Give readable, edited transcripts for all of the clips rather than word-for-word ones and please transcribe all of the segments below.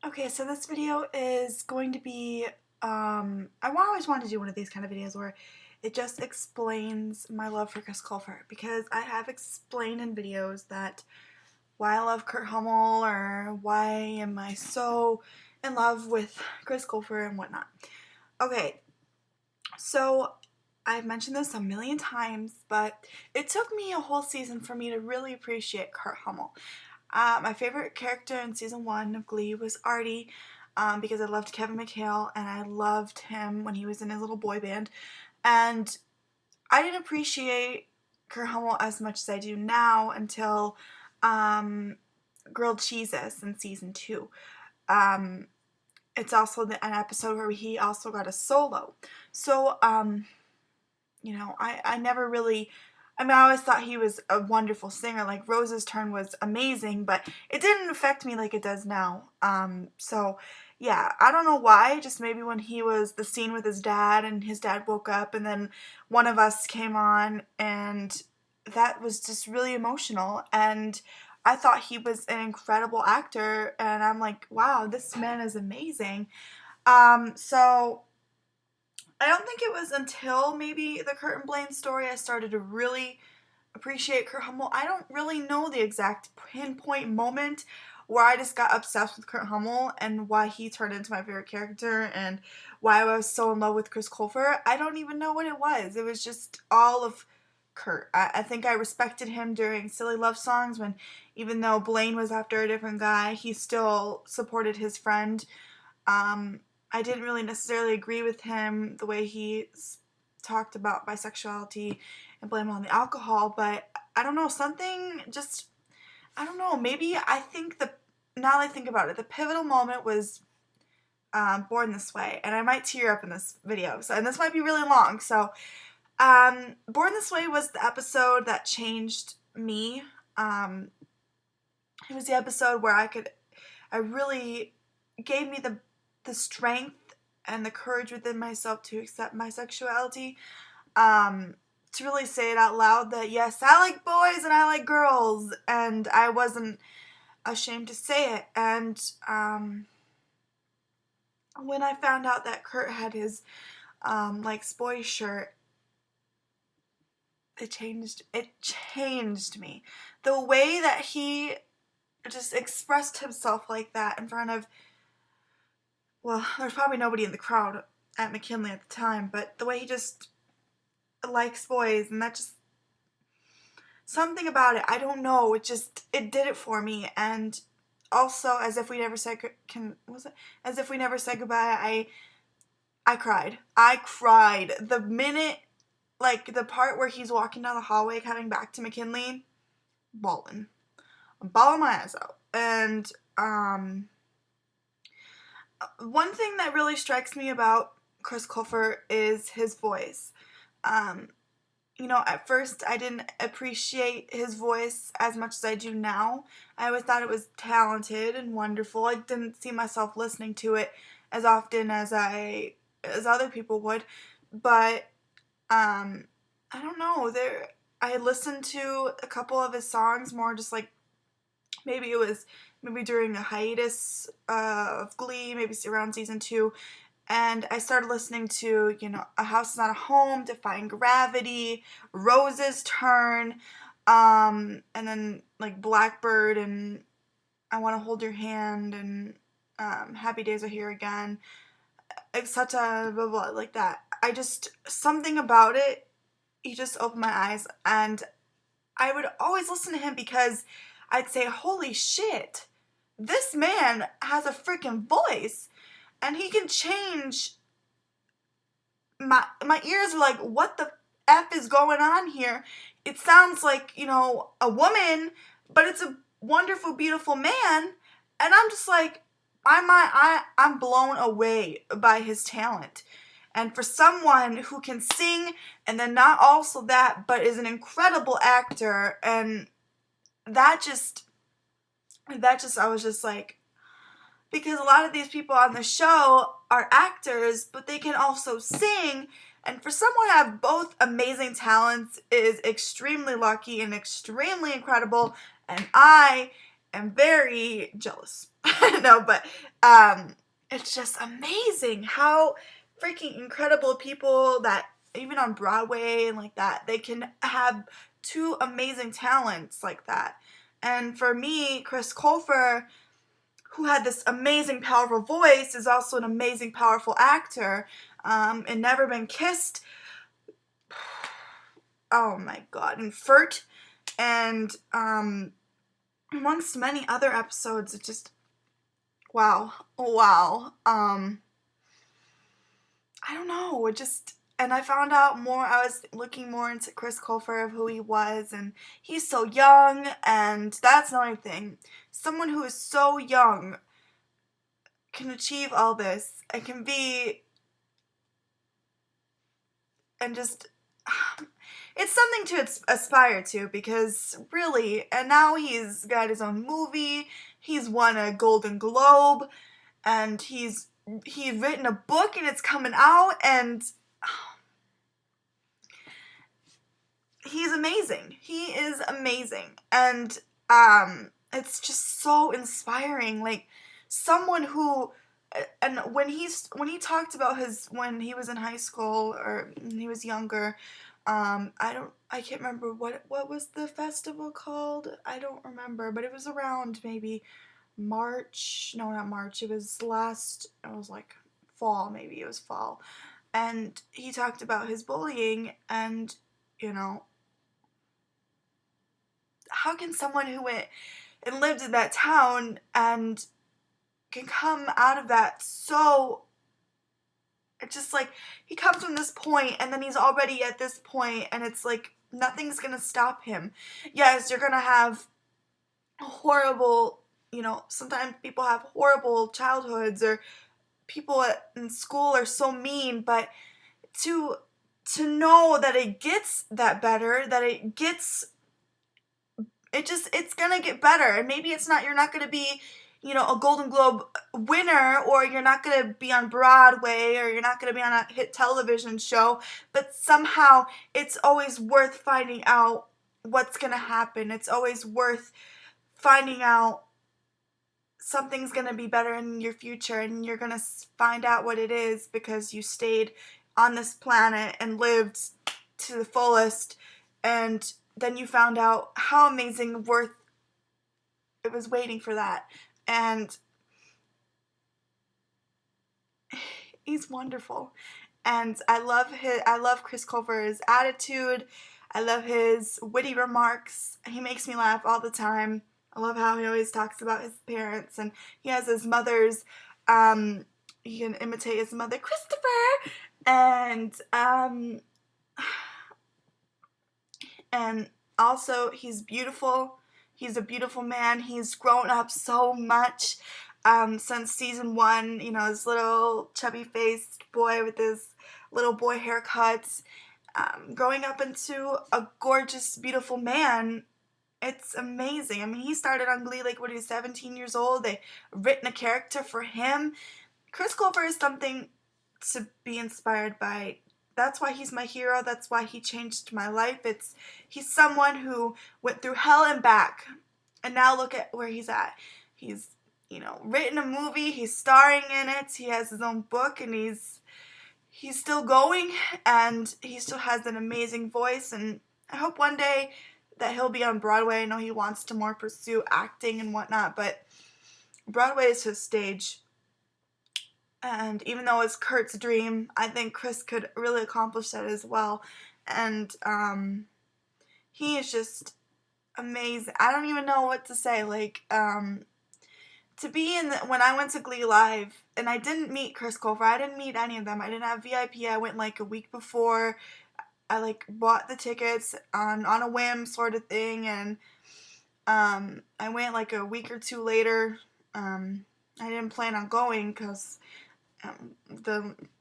Okay, so this video is going to be, I always wanted to do one of these kind of videos where it just explains my love for Chris Colfer, because I have explained in videos that why I love Kurt Hummel or why am I so in love with Chris Colfer and whatnot. Okay, so I've mentioned this a million times, but it took me a whole season for me to really appreciate Kurt Hummel. My favorite character in season 1 of Glee was Artie, because I loved Kevin McHale and I loved him when he was in his little boy band. And I didn't appreciate Kurt Hummel as much as I do now until Grilled Cheeses in season 2. It's also an episode where he also got a solo. So, I never really, I always thought he was a wonderful singer. Like, Rose's Turn was amazing, but it didn't affect me like it does now. So, yeah, I don't know why, just maybe when he was the scene with his dad and his dad woke up and then One of Us came on, and that was just really emotional, and I thought he was an incredible actor, and I'm like, wow, this man is amazing. So I don't think it was until maybe the Kurt and Blaine story I started to really appreciate Kurt Hummel. I don't really know the exact pinpoint moment where I just got obsessed with Kurt Hummel and why he turned into my favorite character and why I was so in love with Chris Colfer. I don't even know what it was. It was just all of Kurt. I think I respected him during Silly Love Songs when, even though Blaine was after a different guy, he still supported his friend. I didn't really necessarily agree with him the way he talked about bisexuality and blame it on the alcohol, but I don't know, something just, I don't know, maybe I think now that I think about it, the pivotal moment was Born This Way, and I might tear up in this video, and this might be really long, so Born This Way was the episode that changed me. It was the episode where I really gave me the strength and the courage within myself to accept my sexuality, to really say it out loud that yes, I like boys and I like girls, and I wasn't ashamed to say it. And when I found out that Kurt had his likes boys shirt, it changed me. The way that he just expressed himself like that in front of, well, there's probably nobody in the crowd at McKinley at the time, but the way he just likes boys, and that just, something about it, I don't know, it did it for me. And also, As If We Never Said As If We Never Said Goodbye, I cried. I cried the minute, like, the part where he's walking down the hallway coming back to McKinley, bawling. I'm bawling my eyes out. And one thing that really strikes me about Chris Colfer is his voice. At first I didn't appreciate his voice as much as I do now. I always thought it was talented and wonderful. I didn't see myself listening to it as often as other people would. But I don't know. I listened to a couple of his songs more just like, maybe during a hiatus of Glee, maybe around season 2, and I started listening to, A House Is Not a Home, Defying Gravity, Rose's Turn, and then like Blackbird and I Want to Hold Your Hand and Happy Days Are Here Again, etc. Blah, blah, like that. Something about it, he just opened my eyes, and I would always listen to him because I'd say, holy shit, this man has a freaking voice, and he can change. My ears are like, what the F is going on here? It sounds like, a woman, but it's a wonderful, beautiful man, and I'm just like, I'm blown away by his talent. And for someone who can sing and then not also that, but is an incredible actor, and that just, I was just like, because a lot of these people on the show are actors, but they can also sing, and for someone to have both amazing talents is extremely lucky and extremely incredible, and I am very jealous. No, but it's just amazing how freaking incredible people that even on Broadway and like that, they can have two amazing talents like that. And for me, Chris Colfer, who had this amazing, powerful voice, is also an amazing, powerful actor. In Never Been Kissed, oh my god, and Furt, and amongst many other episodes, it just, wow. I don't know, it just, and I found out more, I was looking more into Chris Colfer of who he was, and he's so young, and that's another thing. Someone who is so young can achieve all this, and can be, and just, it's something to aspire to, because really, and now he's got his own movie, he's won a Golden Globe, and he's written a book and it's coming out, and he's amazing. He is amazing. And it's just so inspiring. Like, someone who, and when he talked about when he was in high school or when he was younger, I can't remember what was the festival called? I don't remember, but it was around maybe March. No, not March. It was like fall, maybe it was fall. And he talked about his bullying, and, you know, how can someone who went and lived in that town and can come out of that so, it's just like, he comes from this point and then he's already at this point, and it's like nothing's gonna stop him. Yes, you're gonna have horrible, sometimes people have horrible childhoods, or people in school are so mean, but to know that it gets that better, that it's gonna get better, and maybe you're not gonna be, a Golden Globe winner, or you're not gonna be on Broadway, or you're not gonna be on a hit television show, but somehow it's always worth finding out what's gonna happen. It's always worth finding out something's gonna be better in your future, and you're gonna find out what it is because you stayed on this planet and lived to the fullest, and then you found out how amazing worth it was waiting for that. And he's wonderful, and I love Chris Colfer's attitude. I love his witty remarks. He makes me laugh all the time. I love how he always talks about his parents, and he has his mother's, he can imitate his mother, Christopher, and also he's beautiful. He's a beautiful man. He's grown up so much since season 1, his little chubby-faced boy with his little boy haircuts, growing up into a gorgeous, beautiful man. It's amazing. I mean, he started on Glee like when he was 17 years old. They written a character for him. Chris Colfer is something to be inspired by. That's why he's my hero. That's why he changed my life. He's someone who went through hell and back, and now look at where he's at. He's, written a movie. He's starring in it. He has his own book, and he's still going, and he still has an amazing voice, and I hope one day that he'll be on Broadway. I know he wants to more pursue acting and whatnot, but Broadway is his stage. And even though it's Kurt's dream, I think Chris could really accomplish that as well. And he is just amazing. I don't even know what to say. Like, to be when I went to Glee Live, and I didn't meet Chris Colfer. I didn't meet any of them. I didn't have VIP. I went like a week before. I bought the tickets on a whim sort of thing, and I went like a week or two later. I didn't plan on going because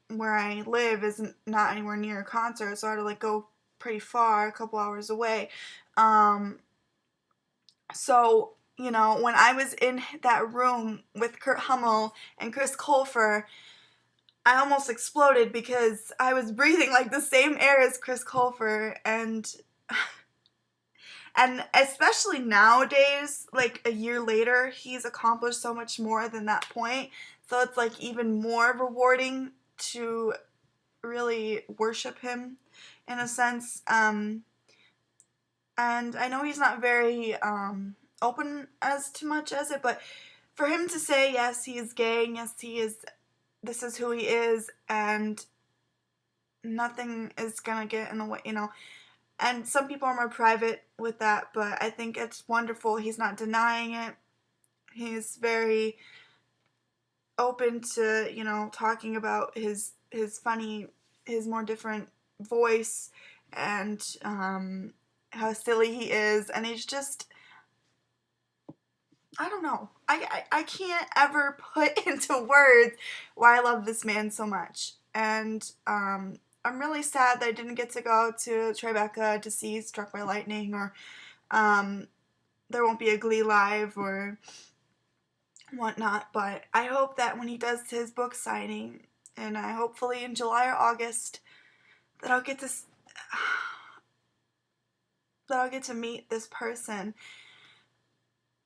where I live is not anywhere near a concert, so I had to go pretty far, a couple hours away. So, when I was in that room with Kurt Hummel and Chris Colfer, I almost exploded because I was breathing like the same air as Chris Colfer, and And especially nowadays, like a year later, he's accomplished so much more than that point. So it's like even more rewarding to really worship him in a sense. And I know he's not very open as too much as it, but for him to say yes, he is gay, and yes, he is, this is who he is, and nothing is gonna get in the way, you know. And some people are more private with that, but I think it's wonderful. He's not denying it. He's very open to, you know, talking about his funny, his more different voice, and how silly he is, and he's just, I don't know. I can't ever put into words why I love this man so much. And I'm really sad that I didn't get to go to Tribeca to see Struck by Lightning, or there won't be a Glee Live or whatnot. But I hope that when he does his book signing, and I hopefully in July or August, that I'll get to meet this person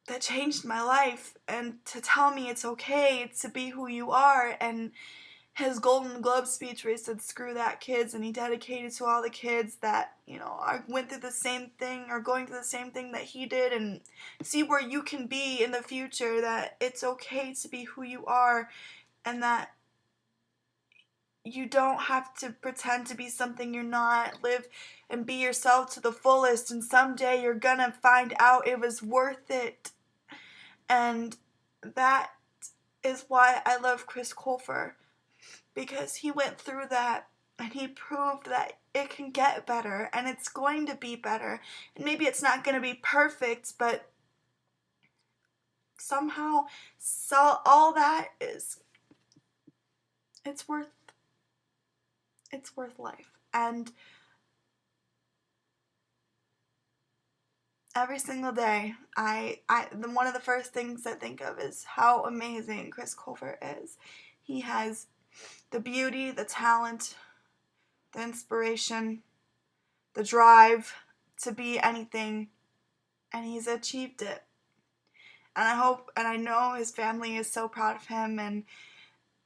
that changed my life, and to tell me it's okay to be who you are. And his Golden Globe speech where he said, "Screw that, kids," and he dedicated to all the kids that, you know, went through the same thing or going through the same thing that he did, and see where you can be in the future, that it's okay to be who you are, and that you don't have to pretend to be something you're not. Live and be yourself to the fullest, and someday you're gonna find out it was worth it. And that is why I love Chris Colfer, because he went through that, and he proved that it can get better, and it's going to be better. And maybe it's not going to be perfect, but somehow, so all that is, it's worth life. And every single day, one of the first things I think of is how amazing Chris Colfer is. He has the beauty, the talent, the inspiration, the drive to be anything, and he's achieved it. And I hope, and I know his family is so proud of him, and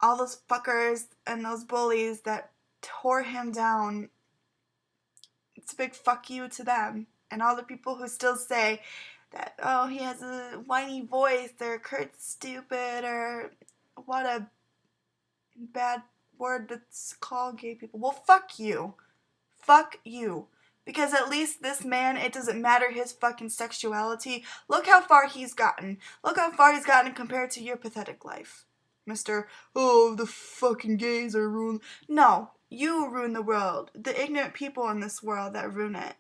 all those fuckers and those bullies that tore him down, it's a big fuck you to them. And all the people who still say that, oh, he has a whiny voice, or Kurt's stupid, or what a bad word that's called gay people. Well, fuck you. Fuck you. Because at least this man, it doesn't matter his fucking sexuality. Look how far he's gotten. Look how far he's gotten compared to your pathetic life. Mr. Oh, the fucking gays are ruined. No, you ruin the world. The ignorant people in this world that ruin it.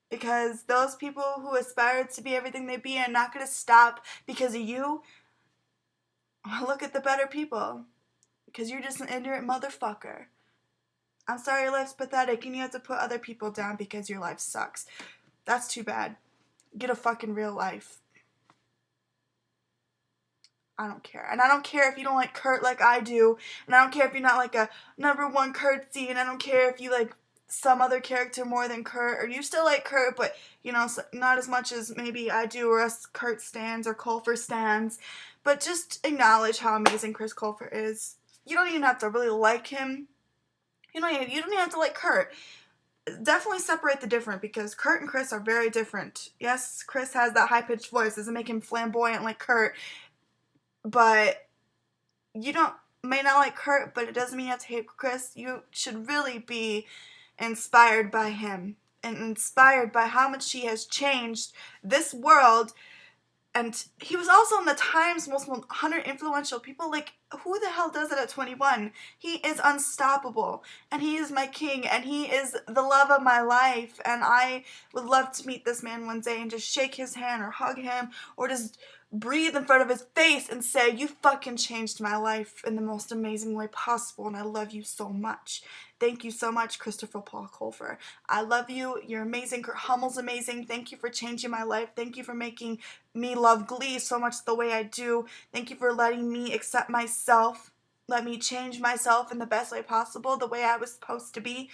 Because those people who aspire to be everything they be are not going to stop because of you. Look at the better people. Because you're just an ignorant motherfucker. I'm sorry your life's pathetic and you have to put other people down because your life sucks. That's too bad. Get a fucking real life. I don't care. And I don't care if you don't like Kurt like I do. And I don't care if you're not like a #1 Kurtzy. And I don't care if you like some other character more than Kurt. Or you still like Kurt, but, you know, not as much as maybe I do, or us Kurt stans or Colfer stans. But just acknowledge how amazing Chris Colfer is. You don't even have to really like him. You don't even have to like Kurt. Definitely separate the different, because Kurt and Chris are very different. Yes, Chris has that high-pitched voice. Doesn't make him flamboyant like Kurt. But you may not like Kurt, but it doesn't mean you have to hate Chris. You should really be inspired by him, and inspired by how much he has changed this world. And he was also in the Times most 100 influential people. Like, who the hell does it at 21? He is unstoppable. And he is my king. And he is the love of my life. And I would love to meet this man one day and just shake his hand or hug him, or just breathe in front of his face and say, you fucking changed my life in the most amazing way possible, and I love you so much. Thank you so much, Christopher Paul Colfer. I love you. You're amazing. Kurt Hummel's amazing. Thank you for changing my life. Thank you for making me love Glee so much the way I do. Thank you for letting me accept myself. Let me change myself in the best way possible, the way I was supposed to be.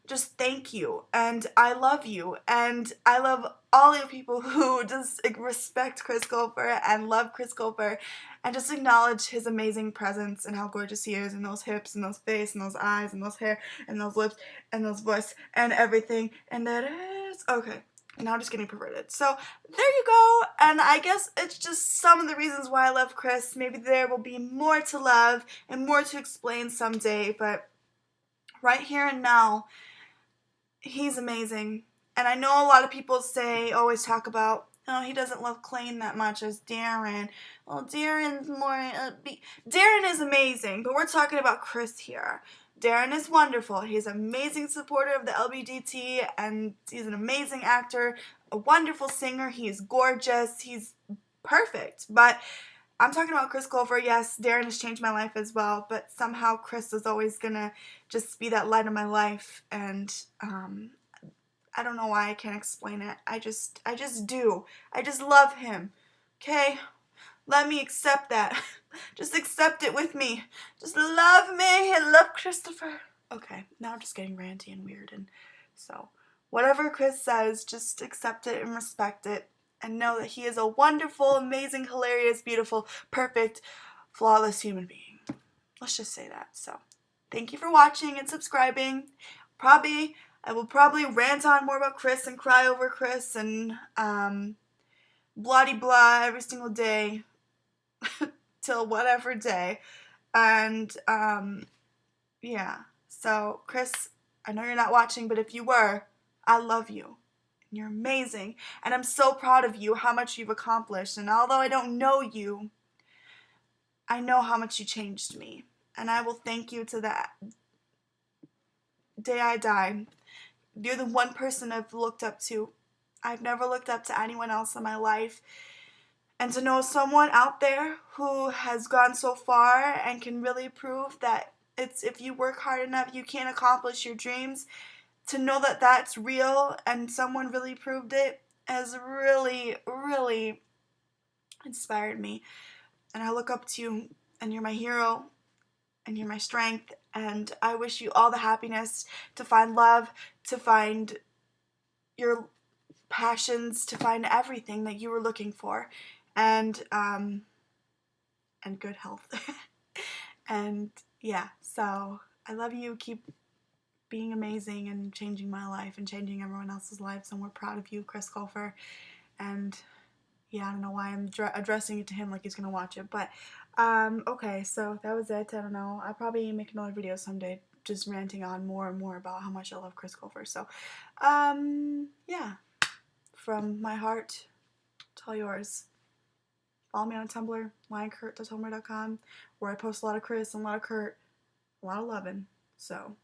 just thank you, and I love you, and I love all you people who just respect Chris Colfer and love Chris Colfer and just acknowledge his amazing presence and how gorgeous he is, and those hips and those face and those eyes and those hair and those lips and those voice and everything. And that is okay. Now I'm just getting perverted. So there you go. And I guess it's just some of the reasons why I love Chris. Maybe there will be more to love and more to explain someday, but right here and now, he's amazing. And I know a lot of people always talk about, oh, he doesn't love Clayton that much as Darren. Well, Darren's more upbeat. Darren is amazing, but we're talking about Chris here. Darren is wonderful. He's an amazing supporter of the LGBT, and he's an amazing actor, a wonderful singer. He's gorgeous. He's perfect. But I'm talking about Chris Colfer. Yes, Darren has changed my life as well, but somehow Chris is always gonna just be that light of my life, and I don't know why. I can't explain it. I just do. I just love him. Okay? Let me accept that. Just accept it with me. Just love me and love Christopher. Okay, now I'm just getting ranty and weird, and so whatever Chris says, just accept it and respect it, and know that he is a wonderful, amazing, hilarious, beautiful, perfect, flawless human being. Let's just say that. So, thank you for watching and subscribing. I will probably rant on more about Chris and cry over Chris and blah-de-blah every single day till whatever day. And yeah. So, Chris, I know you're not watching, but if you were, I love you. You're amazing. And I'm so proud of you, how much you've accomplished. And although I don't know you, I know how much you changed me. And I will thank you to that day I die. You're the one person I've looked up to. I've never looked up to anyone else in my life. And to know someone out there who has gone so far and can really prove that if you work hard enough, you can accomplish your dreams, to know that that's real and someone really proved it has really, really inspired me. And I look up to you, and you're my hero, and you're my strength, and I wish you all the happiness to find love, to find your passions, to find everything that you were looking for, and good health. And yeah, so I love you. Keep being amazing and changing my life and changing everyone else's lives, and we're proud of you, Chris Colfer. And yeah, I don't know why I'm addressing it to him like he's gonna watch it, but okay, so that was it. I don't know. I'll probably make another video someday just ranting on more and more about how much I love Chris Colfer. So yeah, from my heart to all yours. Follow me on Tumblr, lionkurt.tumblr.com, where I post a lot of Chris and a lot of Kurt, a lot of loving. So